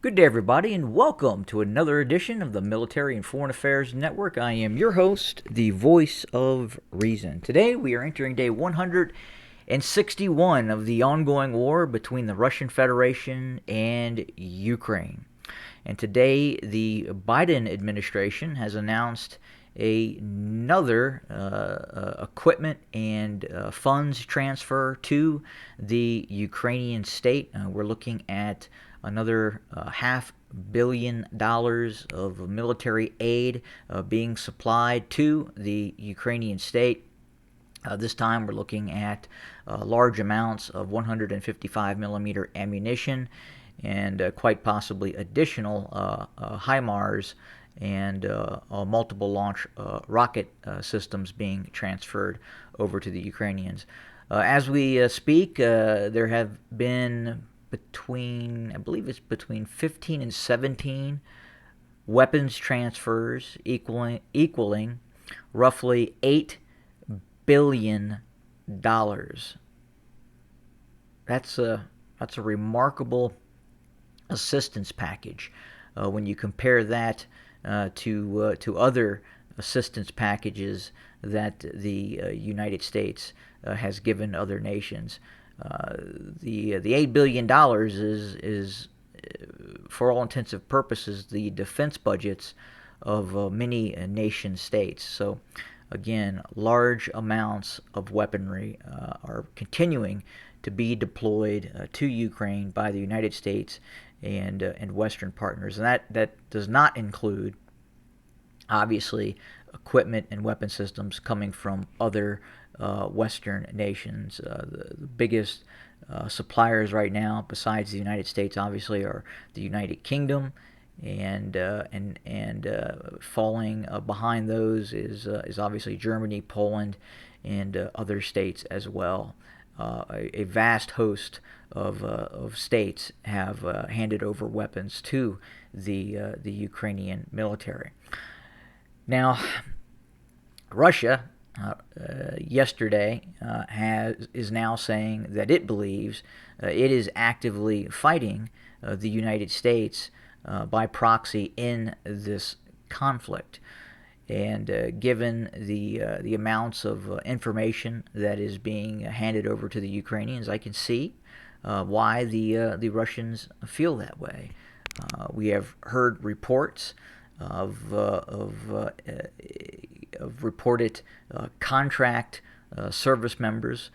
Good day, everybody, and welcome to another edition of the Military and Foreign Affairs Network. I am your host, the voice of reason. Today, we are entering day 161 of the ongoing war between the Russian Federation and Ukraine. And today, the Biden administration has announced another equipment and funds transfer to the Ukrainian state. We're looking at another $500 million of military aid being supplied to the Ukrainian state. This time we're looking at large amounts of 155 millimeter ammunition and quite possibly additional HIMARS and multiple launch rocket systems being transferred over to the Ukrainians. As we speak, there have been I believe it's between 15 and 17 weapons transfers equaling roughly $8 billion. That's a remarkable assistance package when you compare that to other assistance packages that the United States has given other nations. The $8 billion is for all intensive purposes the defense budgets of many nation states. So again, large amounts of weaponry are continuing to be deployed to Ukraine by the United States and Western partners, and that does not include obviously equipment and weapon systems coming from other Western nations. The biggest suppliers right now, besides the United States, obviously, are the United Kingdom, and falling behind those is obviously Germany, Poland, and other states as well. A vast host of states have handed over weapons to the Ukrainian military. Now, Russia yesterday is now saying that it believes it is actively fighting the United States by proxy in this conflict. And given the amounts of information that is being handed over to the Ukrainians, I can see why the Russians feel that way. We have heard reports of reported contract service members,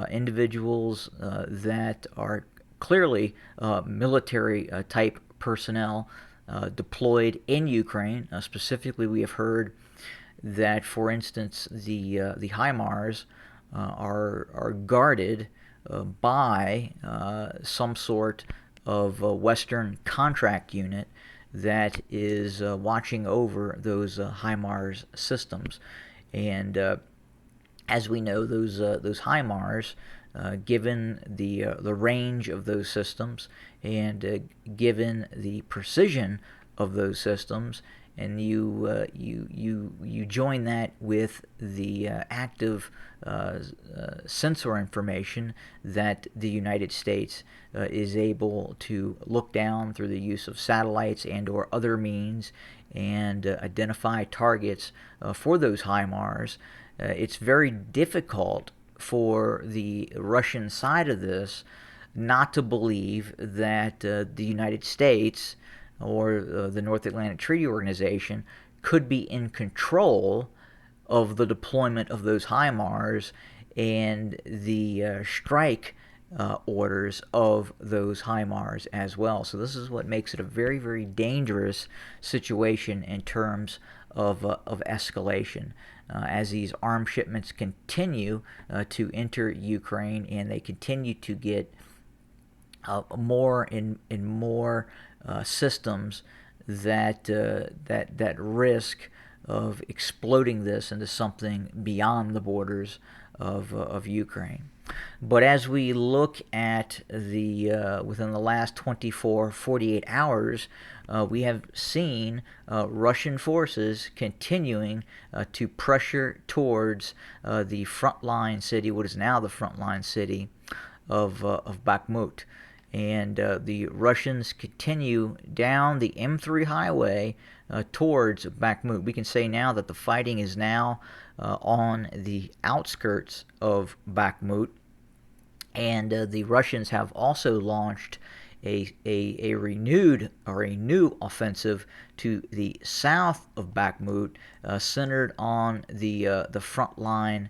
individuals that are clearly military type personnel deployed in Ukraine. Specifically, we have heard that, for instance, the HIMARS are guarded by some sort of Western contract unit that is watching over those HIMARS systems. And as we know, those HIMARS, given the range of those systems and given the precision of those systems, and you join that with the active sensor information that the United States is able to look down through the use of satellites and or other means and identify targets for those HIMARS. It's very difficult for the Russian side of this not to believe that the United States or the North Atlantic Treaty Organization could be in control of the deployment of those HIMARS and the strike orders of those HIMARS as well. So this is what makes it a very, very dangerous situation in terms of escalation. As these arms shipments continue to enter Ukraine and they continue to get more and more systems that risk of exploding this into something beyond the borders of Ukraine. But as we look at the within the last 48 hours, we have seen Russian forces continuing to pressure towards the frontline city, what is now the frontline city of Bakhmut. and the Russians continue down the M3 highway towards Bakhmut. We can say now that the fighting is now on the outskirts of Bakhmut, and the Russians have also launched a renewed or a new offensive to the south of Bakhmut, centered on the front line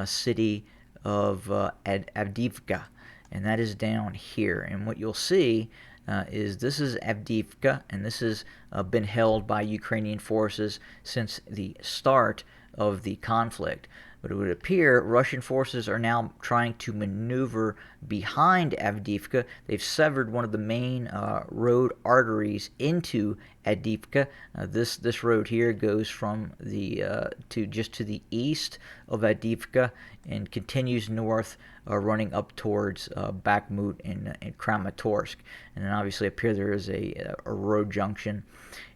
city of Avdiivka, and that is down here. And what you'll see is this is Avdiivka, and this has been held by Ukrainian forces since the start of the conflict. But it would appear Russian forces are now trying to maneuver behind Avdiivka. They've severed one of the main road arteries into Avdiivka. This road here goes from the to the east of Avdiivka and continues north, running up towards Bakhmut and Kramatorsk. And then obviously up here there is a road junction,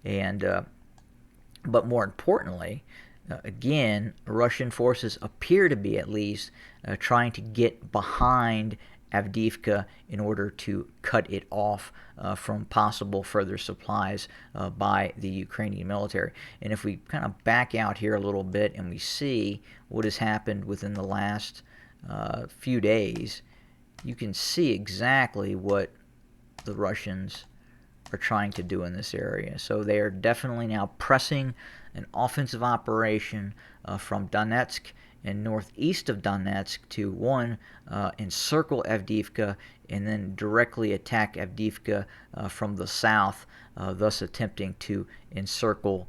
and but more importantly, again, Russian forces appear to be at least trying to get behind Avdiivka in order to cut it off from possible further supplies by the Ukrainian military. And if we kind of back out here a little bit and we see what has happened within the last few days, you can see exactly what the Russians are trying to do in this area. So they are definitely now pressing an offensive operation from Donetsk and northeast of Donetsk to encircle Avdiivka and then directly attack Avdiivka from the south, thus attempting to encircle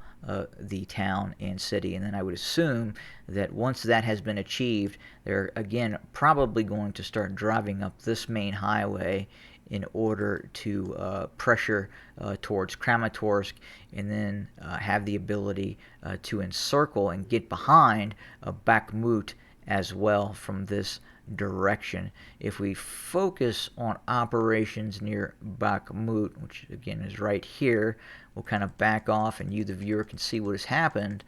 the town and city. And then I would assume that once that has been achieved, they're again probably going to start driving up this main highway in order to pressure towards Kramatorsk, and then have the ability to encircle and get behind Bakhmut as well from this direction. If we focus on operations near Bakhmut, which again is right here, we'll kind of back off and you, the viewer, can see what has happened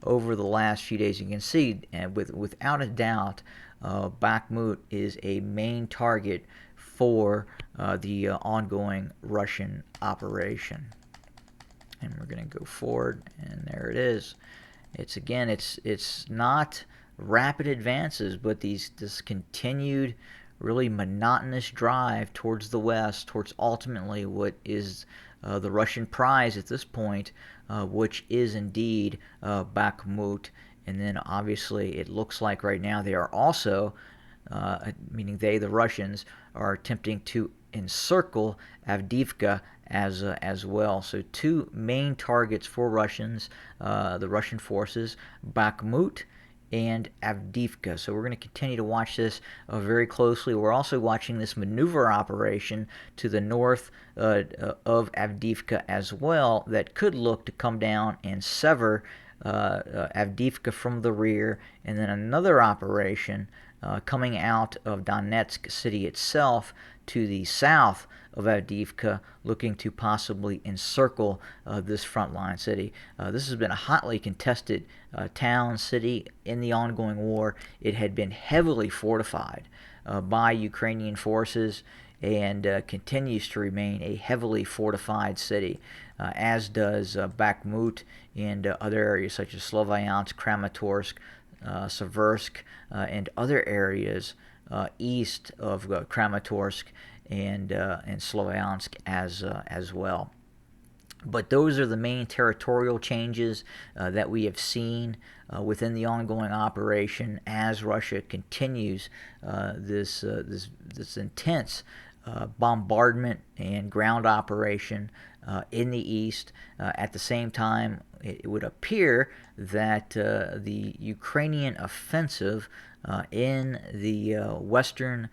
over the last few days. You can see, without a doubt, Bakhmut is a main target for the ongoing Russian operation. And we're going to go forward, and there it is. It's not rapid advances, but this continued, really monotonous drive towards the west, towards ultimately what is the Russian prize at this point, which is indeed Bakhmut. And then obviously it looks like right now they are also, meaning the Russians, are attempting to encircle Avdiivka as well. So two main targets for Russians, the Russian forces, Bakhmut and Avdiivka. So we're going to continue to watch this very closely. We're also watching this maneuver operation to the north of Avdiivka as well that could look to come down and sever Avdiivka from the rear, and then another operation coming out of Donetsk city itself to the south of Avdiivka, looking to possibly encircle this frontline city. This has been a hotly contested town, city in the ongoing war. It had been heavily fortified by Ukrainian forces and continues to remain a heavily fortified city, as does Bakhmut and other areas such as Sloviansk, Kramatorsk, Seversk, and other areas east of Kramatorsk and Sloviansk as well. But those are the main territorial changes that we have seen within the ongoing operation as Russia continues this intense bombardment and ground operation in the east. At the same time, it would appear that the Ukrainian offensive in the western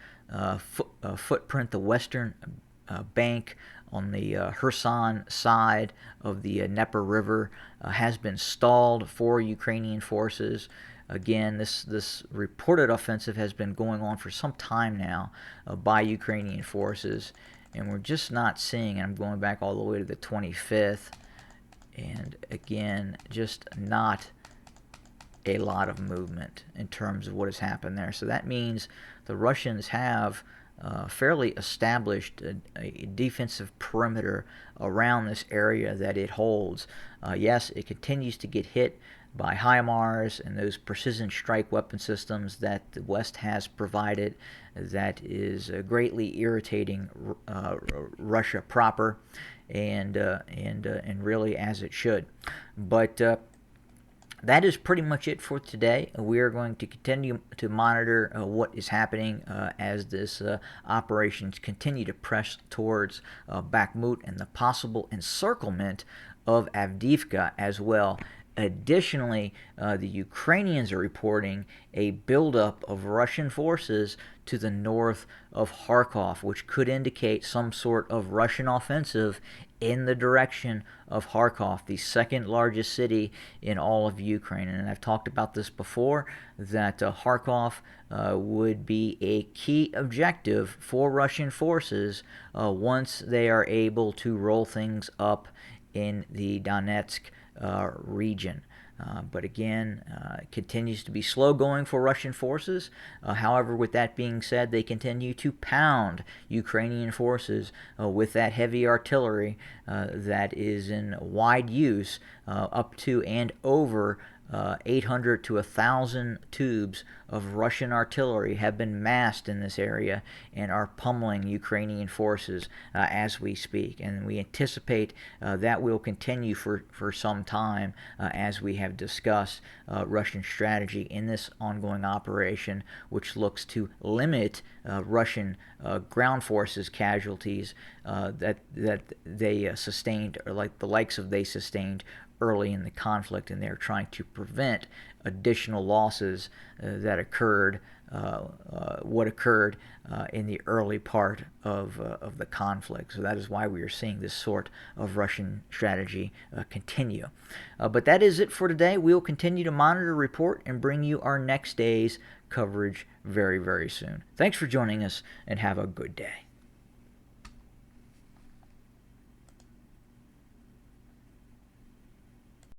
footprint, the western bank on the Kherson side of the Dnieper River, has been stalled for Ukrainian forces. Again, this reported offensive has been going on for some time now by Ukrainian forces, and we're just not seeing, and I'm going back all the way to the 25th, and again, just not a lot of movement in terms of what has happened there. So that means the Russians have fairly established a defensive perimeter around this area that it holds. Yes, it continues to get hit by HIMARS and those precision strike weapon systems that the West has provided. That is greatly irritating Russia proper, and really as it should. But that is pretty much it for today. We are going to continue to monitor what is happening as this operations continue to press towards Bakhmut and the possible encirclement of Avdiivka as well. Additionally, the Ukrainians are reporting a buildup of Russian forces to the north of Kharkov, which could indicate some sort of Russian offensive in the direction of Kharkov, the second largest city in all of Ukraine. And I've talked about this before, that Kharkov would be a key objective for Russian forces once they are able to roll things up in the Donetsk region. But again, it continues to be slow going for Russian forces. However, with that being said, they continue to pound Ukrainian forces with that heavy artillery that is in wide use, up to and over 800 to 1,000 tubes of Russian artillery have been massed in this area and are pummeling Ukrainian forces as we speak. And we anticipate that will continue for some time as we have discussed Russian strategy in this ongoing operation, which looks to limit Russian ground forces casualties that they sustained, or like the likes of they sustained early in the conflict, and they're trying to prevent additional losses that occurred, what occurred in the early part of the conflict. So that is why we are seeing this sort of Russian strategy continue. But that is it for today. We will continue to monitor, report, and bring you our next day's coverage very, very soon. Thanks for joining us, and have a good day.